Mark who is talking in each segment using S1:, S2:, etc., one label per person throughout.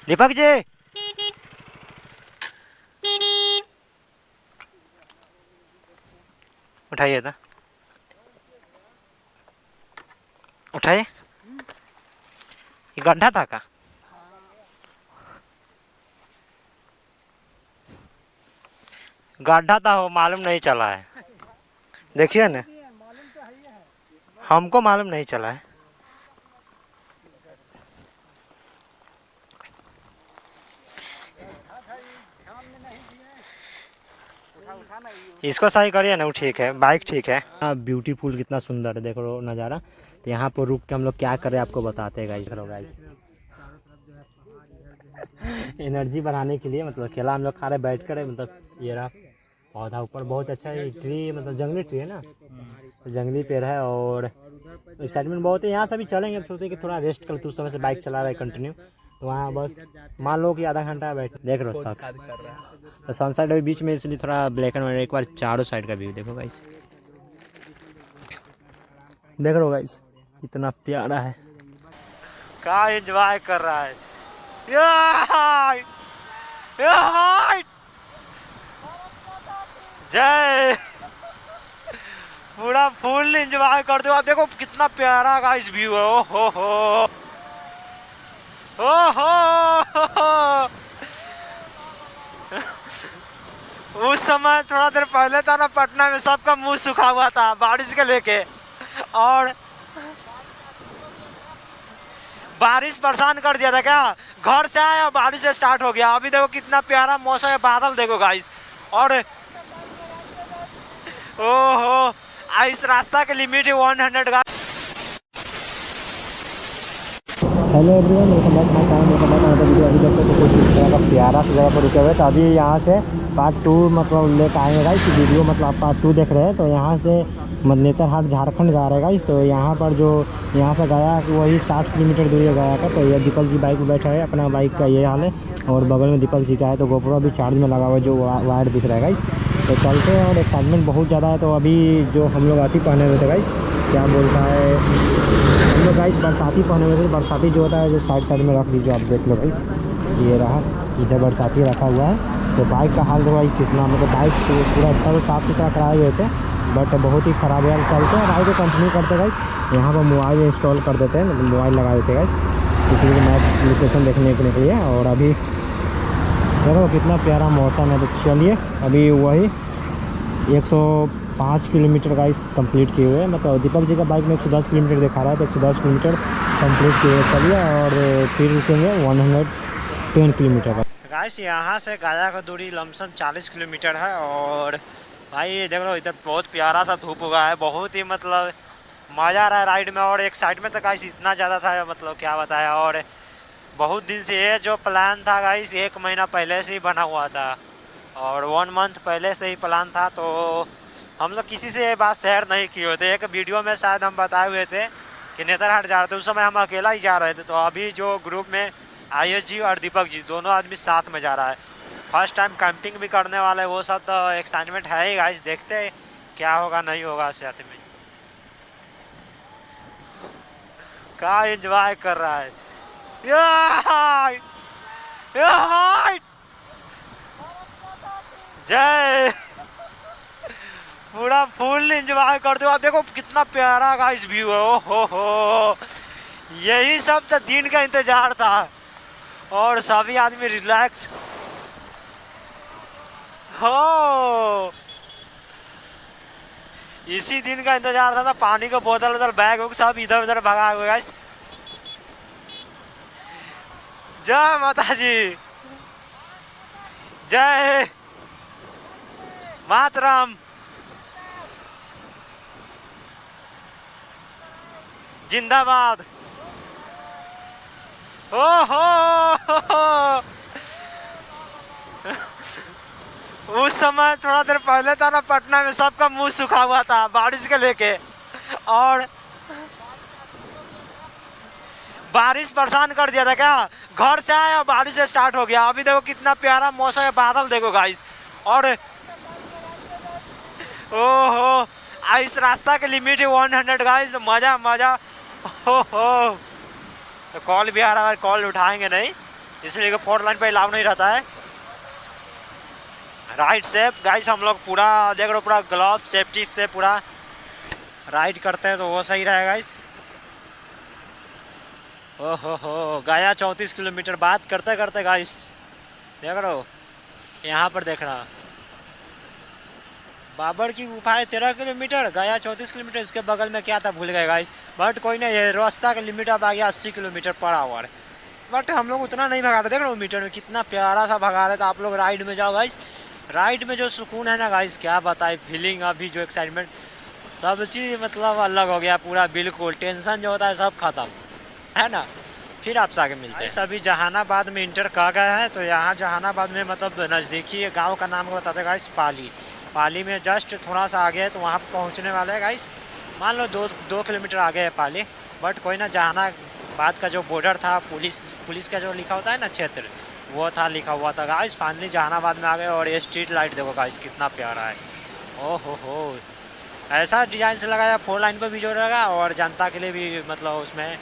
S1: दीपक जी उठाइए था, उठाइए। ये गड्ढा था का? गड्ढा था, वो मालूम नहीं चला है। देखिए ना, हमको मालूम नहीं चला है। इसको सही करिए ना, वो ठीक है, बाइक ठीक है। हाँ, ब्यूटीफुल कितना सुंदर है, देखो नज़ारा। तो यहाँ पर रुक के हम लोग क्या करें आपको बताते हैं गाइस। गाइस एनर्जी बढ़ाने के लिए मतलब केला हम लोग खा रहे बैठ कर, मतलब ये रहा पौधा ऊपर बहुत अच्छा है। ट्री मतलब जंगली ट्री है ना, तो जंगली पेड़ है और एक्साइटमेंट बहुत है। यहाँ से भी चलेंगे, सोचते कि थोड़ा रेस्ट कर, उस समय से बाइक चला रहा है कंटिन्यू, तो वहाँ बस मान लो कि आधा घंटा बैठ देख रहे हो शख्स। तो सनसेट अभी बीच में, इसलिए थोड़ा ब्लैक एंड व्हाइट। एक बार चारों साइड का व्यू देखो गाइस, देख रहे हो गाइस कितना प्यारा है। क्या एंजॉय कर रहा है जय, पूरा फुल एंजॉय करते हो। देखो कितना प्यारा गाइस व्यू है। ओ हो उस समय थोड़ा देर पहले था ना, पटना में सबका मुंह सूखा हुआ था बारिश के लेके, और बारिश परेशान कर दिया था। क्या घर से आया बारिश स्टार्ट हो गया। अभी देखो कितना प्यारा मौसम है, बादल देखो गाइस। और ओहो, इस रास्ता के लिमिट है 100 guys. Hello everyone, welcome back my channel. Welcome back another video. अभी देखते तो कुछ इस तरह का प्यारा सी जगह पर रुके हुए। तो अभी यहाँ से पार्ट 2 मतलब लेकर आएंगे गाइस वीडियो, मतलब आप पार्ट 2 देख रहे हैं। तो यहाँ से नेतरहाट झारखंड जा रहे हैं गाइस। तो यहाँ पर जो यहाँ से गया वही 60 किलोमीटर दूरी गया था। तो ये दीपक जी बाइक पर बैठा है, अपना बाइक का ये हाल है, और बगल में दीपक जी का है। तो गोप्रो अभी चार्ज में लगा हुआ है, जो वायर दिख रहा है गाइस। तो चलते हैं, और एक्साइटमेंट बहुत ज़्यादा है। तो अभी जो हम लोग आती पहने हुए थे गाइस, क्या बोलता है, हम लोग गाइस बरसाती पहने हुए थे। बरसाती जो होता है जो साइड में रख दीजिए, आप देख लो गाइस, ये रहा इधर बरसाती रखा हुआ है। तो बाइक का हाल देखो कितना, मतलब बाइक पूरा अच्छा से साफ़ सुथरा कराए हुए थे, बट बहुत ही ख़राब है। चलते हैं राइड को कंटिन्यू करते गाइस। यहाँ पर मोबाइल इंस्टॉल कर देते हैं, मतलब मोबाइल लगा देते गाइस, इसलिए मैप लोकेशन देखने के लिए। और अभी देखो कितना प्यारा मौसम है। तो चलिए, अभी वही 105 किलोमीटर गाइस कंप्लीट किए हुए, मतलब दीपक जी का बाइक में 110 किलोमीटर दिखा रहा है, तो 110 किलोमीटर कंप्लीट किए हुए। चलिए, और फिर रुकेंगे 110 किलोमीटर का। गाइस यहाँ से गया का दूरी लमसम 40 किलोमीटर है। और भाई देख लो इधर बहुत प्यारा सा धूप उगा है, बहुत ही मतलब मज़ा आ रहा है राइड में। और एक साइड में तो गाइस इतना ज़्यादा था, मतलब क्या बताया। और बहुत दिन से ये जो प्लान था गाइस, 1 महीना पहले से ही बना हुआ था, और 1 मंथ पहले से ही प्लान था। तो हम लोग किसी से ये बात शेयर नहीं किए हुए थे। एक वीडियो में शायद हम बताए हुए थे कि नेतरहाट जा रहे थे, उस समय हम अकेला ही जा रहे थे। तो अभी जो ग्रुप में आयुष जी और दीपक जी दोनों आदमी साथ में जा रहा है, फर्स्ट टाइम कैंपिंग भी करने वाले, वो सब तो एक्साइटमेंट है ही गाइस। देखते हैं क्या होगा नहीं होगा साथ में। क्या एंजॉय कर रहा है जय, पूरा फुल एंजॉय करते हो। देखो कितना प्यारा गाइस व्यू है। ओ हो, यही सब तो दिन का इंतजार था, और सभी आदमी रिलैक्स हो, इसी दिन का इंतजार था। पानी का बोतल उधर बैग वैग सब इधर उधर भगा हुआ गाइस। जय माता जी, जय मातरम, जिंदाबाद। ओहो उस समय थोड़ा देर पहले था ना, पटना में सबका मुंह सूखा हुआ था बारिश के लेके, और बारिश परेशान कर दिया था। क्या घर से आया बारिश स्टार्ट हो गया। अभी देखो कितना प्यारा मौसम है, बादल देखो गाइस। और ओहो, इस रास्ता के लिमिट है 100 गाइस। मजा मजा। हो तो कॉल भी आ रहा है, कॉल उठाएंगे नहीं, इसलिए कि 4 लाइन पे अलाउ नहीं रहता है। राइड से गाइस हम लोग पूरा देख रहे हो, पूरा ग्लव सेफ्टी से पूरा राइड करते हैं तो वो सही रहेगा गाइस। ओहो गया 34 किलोमीटर। बात करते करते गाइस देख रहे हो, यहाँ पर देख रहा बाबर की गुफा है 13 किलोमीटर, गया 34 किलोमीटर। इसके बगल में क्या था भूल गए गाइस, बट कोई नहीं, ये रास्ता का लिमिट अब आ गया 80 किलोमीटर पर आवर। बट हम लोग उतना नहीं भगा रहे, देख रहे हो मीटर में कितना प्यारा सा भगा रहे। तो आप लोग राइड में जाओ गाइस, राइड में जो सुकून है ना गाइस क्या बताए, फीलिंग अभी जो एक्साइटमेंट सब चीज़ मतलब अलग हो गया पूरा, बिल्कुल टेंशन जो होता है सब खत्म है ना। फिर आपसे आगे मिलते हैं। अभी जहानाबाद में इंटर कर गए हैं, तो यहाँ जहानाबाद में मतलब नज़दीकी गांव का नाम बताते गाइस पाली। पाली में जस्ट थोड़ा सा आगे है, तो वहाँ पर पहुँचने वाले हैं गाइस। मान लो 2 किलोमीटर आगे है पाली, बट कोई ना, जहानाबाद का जो बॉर्डर था पुलिस का जो लिखा होता है ना क्षेत्र, वो था लिखा हुआ था गाइस। फाइनली जहानाबाद में आ गए। और ये स्ट्रीट लाइट देखो गाइस कितना प्यारा है। ओहो ऐसा डिज़ाइन से लगाया, 4 लाइन पर भी जो रहेगा और जनता के लिए भी, मतलब उसमें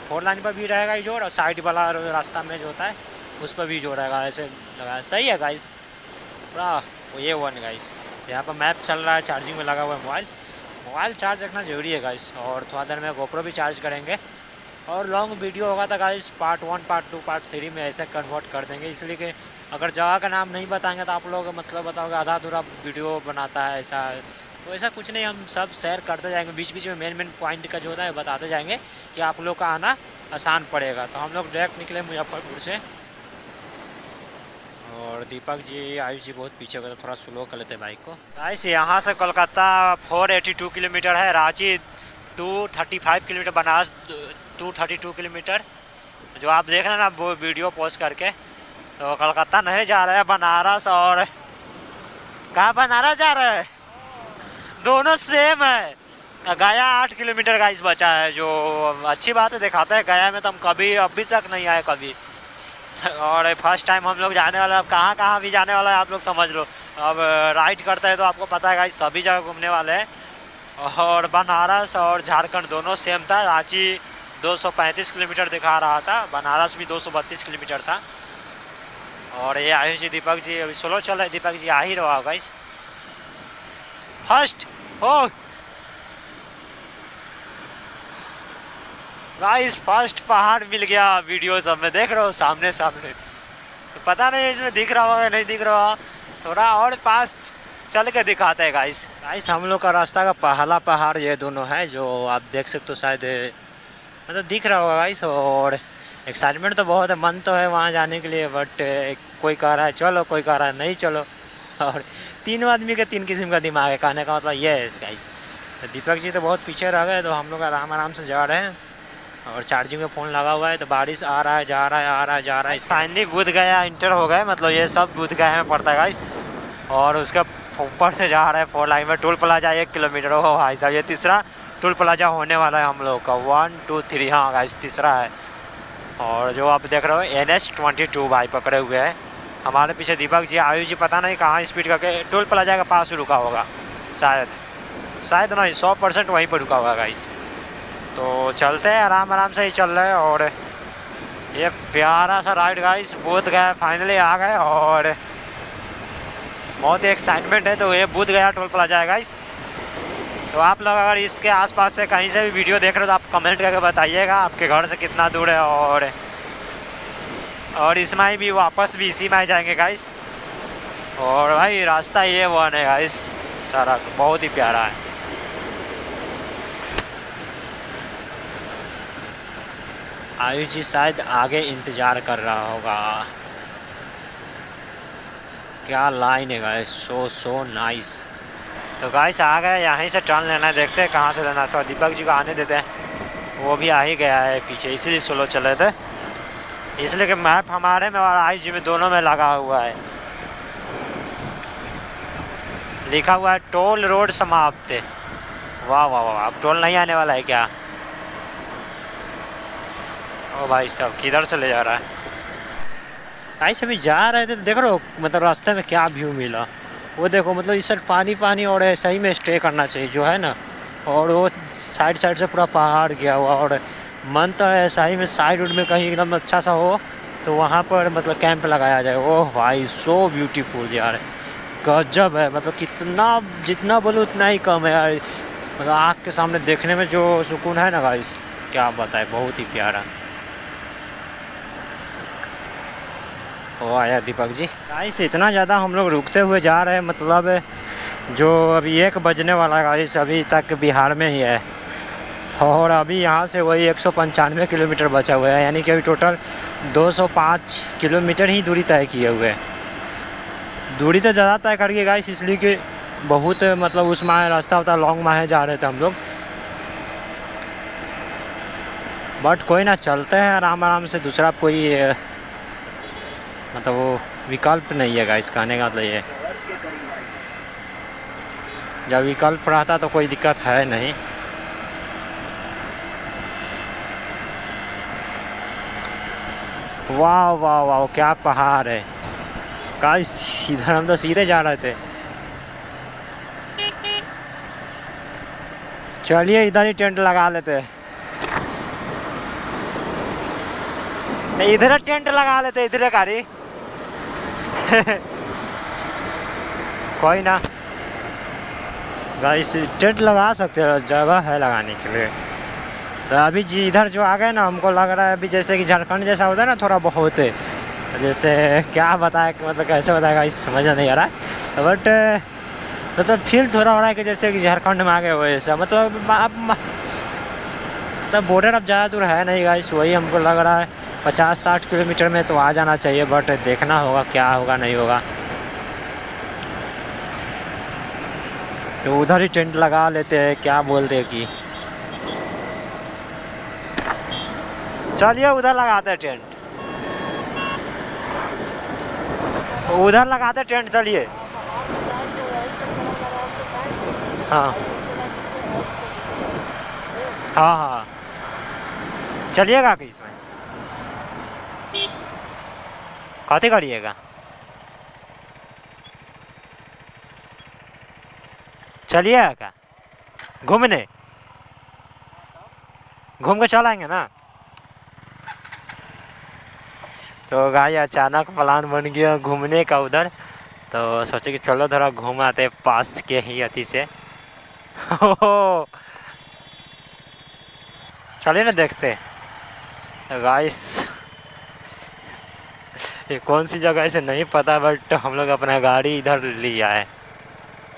S1: 4 लाइन पर भी रहेगा ये जोड़, और साइड वाला रास्ता में जो होता है उस पर भी जो रहेगा, ऐसे लगाया। सही है गाइस पूरा ये वन गाइस। यहाँ पर मैप चल रहा है, चार्जिंग में लगा हुआ है मोबाइल चार्ज रखना ज़रूरी है गाइस। और थोड़ा देर में गोप्रो भी चार्ज करेंगे, और लॉन्ग वीडियो होगा तो गाइस पार्ट 1 पार्ट 2 पार्ट 3 में ऐसे कन्वर्ट कर देंगे। इसलिए कि अगर जगह का नाम नहीं बताएंगे तो आप लोग मतलब बताओगे आधा अधूरा वीडियो बनाता है ऐसा, तो ऐसा कुछ नहीं, हम सब शेयर करते जाएंगे। बीच बीच में मेन पॉइंट का जो होता है बताते जाएंगे कि आप लोग का आना आसान पड़ेगा। तो हम लोग डायरेक्ट निकले मुजफ्फरपुर से, और दीपक जी आयुष जी बहुत पीछे हो गए, तो थोड़ा स्लो कर लेते बाइक को गाइस। यहाँ से कोलकाता 482 किलोमीटर है, रांची 235 किलोमीटर, बनारस 232 किलोमीटर। जो आप देख रहे हैं ना वो वीडियो पोस्ट करके, तो कोलकाता नहीं जा रहे हैं, बनारस। और कहाँ बनारस जा रहे हैं, दोनों सेम है। गया 8 किलोमीटर गाइस बचा है, जो अच्छी बात है, दिखाता है। गया में तो हम कभी अभी तक नहीं आए कभी, और फर्स्ट टाइम हम लोग जाने वाला है। अब कहाँ भी जाने वाला है आप लोग समझ लो। अब राइड करते हैं तो आपको पता है गाइस सभी जगह घूमने वाले हैं। और बनारस और झारखंड दोनों सेम था। रांची 235 किलोमीटर दिखा रहा था, बनारस भी 232 किलोमीटर था। और ये आयुष जी दीपक जी अभी स्लो चल रहे, दीपक जी आ ही रहा गाइस। फर्स्ट हो गाइस, फर्स्ट पहाड़ मिल गया। वीडियो सब में देख रहे हो सामने तो पता नहीं इसमें दिख रहा होगा नहीं दिख रहा, थोड़ा और पास चल के दिखाते हैं गाइस। हम लोग का रास्ता का पहला पहाड़ ये दोनों है, जो आप देख सकते हो शायद, मतलब दिख रहा होगा गाइस। और एक्साइटमेंट तो बहुत है, मन तो है वहाँ जाने के लिए, बट कोई कह रहा है चलो, कोई कह रहा है नहीं चलो। और 3 आदमी के 3 किस्म का दिमाग है, कहने का मतलब ये है गाइस। तो दीपक जी तो बहुत पीछे रह गए, तो हम लोग आराम से जा रहे हैं। और चार्जिंग में फ़ोन लगा हुआ है, तो बारिश आ रहा है जा रहा है आ रहा है जा रहा है। फाइनली बुध गया इंटर हो गए, मतलब ये सब बुध गया में पड़ता है गाइस। और उसके ऊपर से जा रहा है 4 लाइन में, टोल प्लाजा 1 किलोमीटर हो भाई साहब। ये तीसरा टोल प्लाजा होने वाला है हम लोग का, 1 2 3, हाँ गाइस तीसरा है। और जो आप देख रहे हो NH22 भाई पकड़े हुए हैं। हमारे पीछे दीपक जी आयुष जी पता नहीं कहाँ स्पीड करके टोल प्लाजा के पास रुका होगा, शायद नहीं 100% वहीं पर रुका होगा गाइस। तो चलते हैं आराम से ही चल रहे हैं। और ये प्यारा सा राइड गाइस, बोध गया फाइनली आ गए, और बहुत ही एक्साइटमेंट है। तो ये बोध गया टोल प्लाजा है गाइस। तो आप लोग अगर इसके आसपास से कहीं से भी वीडियो देख रहे हो तो आप कमेंट करके बताइएगा आपके घर से कितना दूर है। और इसमें भी वापस भी इसी में जाएंगे गाइस। और भाई रास्ता ये वन है गाइस, सारा बहुत ही प्यारा है। आयुष जी शायद आगे इंतज़ार कर रहा होगा। क्या लाइन है गाइस, सो नाइस। तो गाइस आ गए, यहीं से टर्न लेना है, देखते हैं कहाँ से लेना है। तो दीपक जी को आने देते हैं, वो भी आ ही गया है पीछे, इसीलिए स्लो चले थे। इसलिए कि मैप हमारे में और आयुष जी में दोनों में लगा हुआ है, लिखा हुआ है टोल रोड समाप्त। वाह वाह वाह, अब टोल नहीं आने वाला है क्या? ओ भाई साहब किधर से ले जा रहा है? गाइस अभी जा रहे थे तो देख रहे हो मतलब रास्ते में क्या व्यू मिला, वो देखो। मतलब इस साइड पानी और ऐसा ही में स्टे करना चाहिए जो है ना। और वो साइड से पूरा पहाड़ गया हुआ, और मन तो है ऐसा ही में साइड में कहीं एकदम अच्छा सा हो तो वहाँ पर मतलब कैंप लगाया जाए। ओह भाई सो ब्यूटीफुल यार, गजब है। मतलब कितना जितना बोलो उतना ही कम है यार। मतलब आँख के सामने देखने में जो सुकून है ना गाइस, क्या बताए, बहुत ही प्यारा। ओ आया दीपक जी। गाइस इतना ज़्यादा हम लोग रुकते हुए जा रहे हैं, मतलब जो अभी 1 बजने वाला है गाइस, अभी तक बिहार में ही है। और अभी यहाँ से वही 195 किलोमीटर बचा हुआ है, यानी कि अभी टोटल 205 किलोमीटर ही दूरी तय किए हुए हैं। दूरी तो ज़्यादा तय कर गए गाइस, इसलिए कि बहुत मतलब उस माह रास्ता होता, लॉन्ग माह जा रहे थे हम लोग। बट कोई ना, चलते हैं आराम आराम से। दूसरा कोई मतलब वो विकल्प नहीं है गाइस, कहने का मतलब ये, जब विकल्प रहता तो कोई दिक्कत है नहीं। वाह वाह वाह, क्या पहाड़ है गाइस। इधर हम तो सीधे जा रहे थे। चलिए इधर ही टेंट लगा लेते हैं, इधर टेंट लगा लेते, इधर गाड़ी। कोई ना गाइस, टेंट लगा सकते हैं, जगह है लगाने के लिए। तो अभी जी इधर जो आ गए ना, हमको लग रहा है अभी जैसे कि झारखंड जैसा होता है ना, थोड़ा बहुत है। जैसे क्या बताए, मतलब कैसे बताएगा इस समझ नहीं आ रहा है, बट मतलब फील थोड़ा हो रहा है कि जैसे कि झारखंड में आ गए हो ऐसा। मतलब अब तब बॉर्डर अब ज़्यादा दूर है नहीं गाइस, वही हमको लग रहा है 50-60 किलोमीटर में तो आ जाना चाहिए। बट देखना होगा क्या होगा नहीं होगा। तो उधर ही टेंट लगा लेते हैं, क्या बोलते हैं कि चलिए उधर लगाते हैं टेंट, उधर लगाते टेंट, चलिए। हाँ हाँ हाँ, चलिएगा कि इसमें कथी करिएगा, चलिएगा क्या घूमने, घूम के चल आएंगे ना। तो गाय अचानक प्लान बन गया घूमने का उधर, तो सोचे कि चलो थोड़ा घूम आते पास के ही अति से। चलिए ना देखते। गाइस ये कौन सी जगह से नहीं पता, बट हम लोग अपना गाड़ी इधर लिया है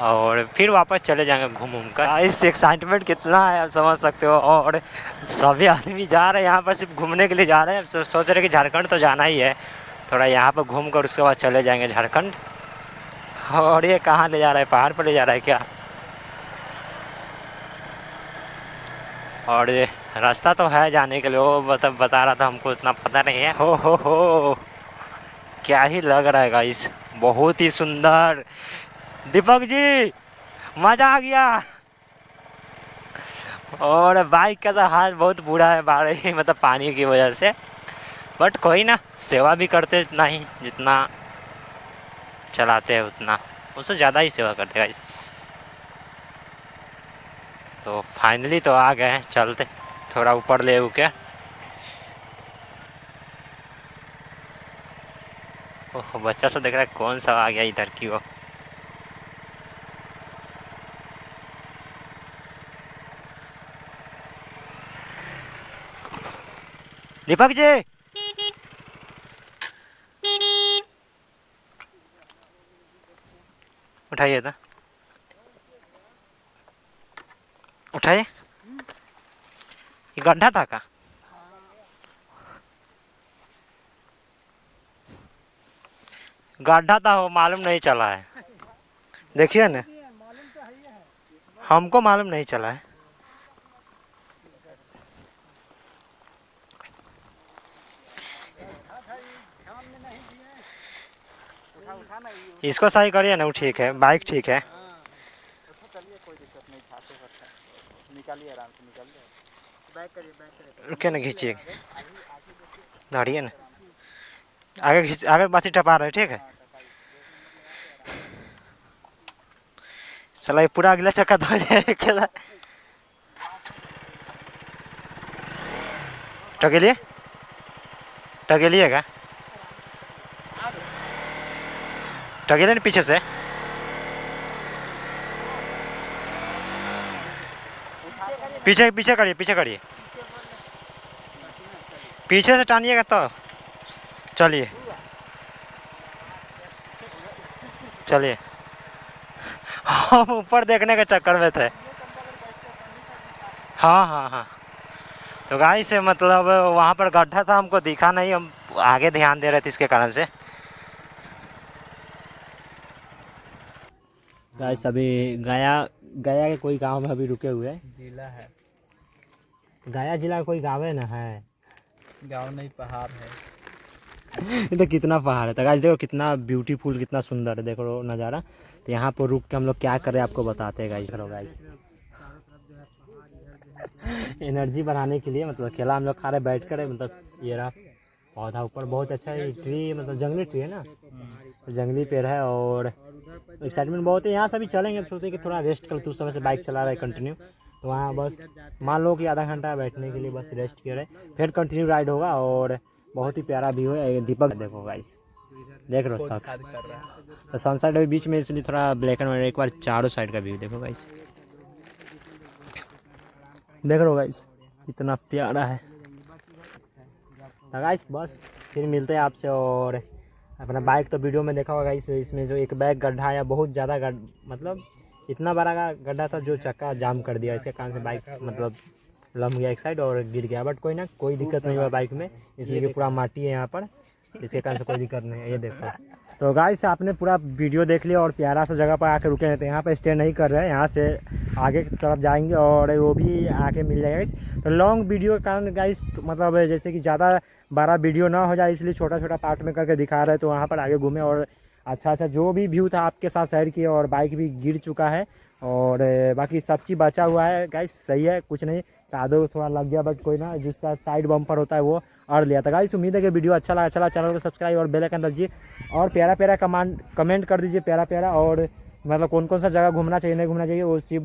S1: और फिर वापस चले जाएंगे घूम घूम कर। गाइस एक्साइटमेंट कितना है आप समझ सकते हो। और सभी आदमी जा रहे हैं यहाँ पर सिर्फ घूमने के लिए जा रहे हैं। सोच रहे कि झारखंड तो जाना ही है, थोड़ा यहाँ पर घूम कर उसके बाद चले जाएंगे झारखंड। और ये कहाँ ले जा रहा है, पहाड़ पर ले जा रहा है क्या। और ये रास्ता तो है जाने के लिए, वो बता रहा था, हमको इतना पता नहीं है। हो क्या ही लग रहा है गाइस, बहुत ही सुंदर। दीपक जी मज़ा आ गया। और बाइक का तो हाल बहुत बुरा है बारिश मतलब पानी की वजह से। बट कोई ना, सेवा भी करते इतना ही जितना चलाते हैं उतना, उससे ज़्यादा ही सेवा करते गाइस। तो फाइनली तो आ गए हैं, चलते थोड़ा ऊपर ले के। ओह बच्चा सब देख रहा है, कौन सा आ गया इधर की वो। दीपक जी उठाइए था, उठाइए। ये गड्ढा था का, गड्ढा था वो मालूम नहीं चला है, देखिए ना, हमको मालूम नहीं चला है। इसको सही करिए ना, ठीक है, बाइक ठीक है। रुके ना, खींचिए, धरिए ना, आगे खींच, आगे बाती टपा रहे, ठीक है। चला ये पूरा अगला चक्का धो जाएगा। टकेलिए, टकेलिएगा। टगेले नहीं पीछे से। पीछे पीछे करिए, पीछे करिए, पीछे से टानिएगा तो। चलिए चलिए, हम ऊपर देखने के चक्कर में थे। हाँ हाँ हाँ। तो गाइस मतलब वहाँ पर गड्ढा था, हमको दिखा नहीं, हम आगे ध्यान दे रहे थे इसके कारण से। गाइस अभी गया गया के कोई गांव में अभी रुके हुए हैं।
S2: जिला है,
S1: गया जिला का कोई गाँव है ना? है
S2: गांव नहीं पहाड़ है।
S1: ये तो कितना पहाड़ है। तो गाइस देखो कितना ब्यूटीफुल, कितना सुंदर है, देखो नज़ारा। तो यहाँ पर रुक के हम लोग क्या करें आपको बताते हैं गाइस। करो गाइस, एनर्जी बढ़ाने के लिए मतलब केला हम लोग खा रहे बैठ कर। मतलब ये रहा पौधा ऊपर, बहुत अच्छा है ट्री, मतलब जंगली ट्री है ना, तो जंगली पेड़ है और एक्साइटमेंट बहुत है। यहाँ से भी चलेंगे, सोचते कि थोड़ा रेस्ट कर, उस समय से बाइक चला रहे कंटिन्यू, तो वहाँ बस मान लो कि आधा घंटा बैठने के लिए बस रेस्ट किया रहे, फिर कंटिन्यू राइड होगा। और बहुत ही प्यारा व्यू है। दीपक देखो गाइस, देख रहे हो सब, तो सनसेट अभी बीच में इसलिए थोड़ा ब्लैक एंड व्हाइट। एक बार चारों साइड का व्यू देखो गाइस, देख रहे हो गाइस कितना प्यारा है। तो गाइस बस फिर मिलते हैं आपसे। और अपना बाइक तो वीडियो में देखा होगा गाइस, इसमें जो एक बैग गड्ढा आया, बहुत ज़्यादा मतलब इतना बड़ा का गड्ढा था जो चक्का जाम कर दिया। इसके कारण से बाइक मतलब लम गया एक साइड और गिर गया। बट कोई ना, कोई दिक्कत नहीं हुआ बाइक में, इसलिए कि पूरा माटी है यहाँ पर, इसके कारण से कोई दिक्कत नहीं है। ये देखो। तो गाइस आपने पूरा वीडियो देख लिया और प्यारा सा जगह पर आके रुके हैं। तो यहाँ पर स्टे नहीं कर रहे हैं, यहाँ से आगे की तरफ जाएंगे और वो भी आके मिल जाएगा गाइस। तो लॉन्ग वीडियो के कारण गाइस मतलब जैसे कि ज़्यादा बड़ा वीडियो ना हो जाए, इसलिए छोटा छोटा पार्ट में करके दिखा रहे हैं। तो वहाँ पर आगे घूमे और अच्छा अच्छा जो भी व्यू था आपके साथ शेयर किए। और बाइक भी गिर चुका है और बाकी सब चीज़ बचा हुआ है गाइस, सही है, कुछ नहीं। कादो थोड़ा लग गया बट कोई ना, जिसका साइड बम्पर होता है वो और लिया था गाइस। उम्मीद है कि वीडियो अच्छा लगा, चैनल को सब्सक्राइब और बेल आइकन दीजिए और प्यारा प्यारा कमेंट कर दीजिए, प्यारा प्यारा। और मतलब कौन कौन सा जगह घूमना चाहिए, नहीं घूमना चाहिए,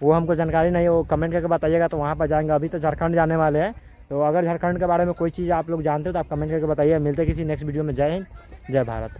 S1: वो हमको जानकारी नहीं है, वो कमेंट करके बताइएगा। तो वहाँ पर जाएंगे। अभी तो झारखंड जाने वाले हैं, तो अगर झारखंड के बारे में कोई चीज़ आप लोग जानते हो तो आप कमेंट करके बताइए। मिलते किसी नेक्स्ट वीडियो में। जय हिंद, जय भारत।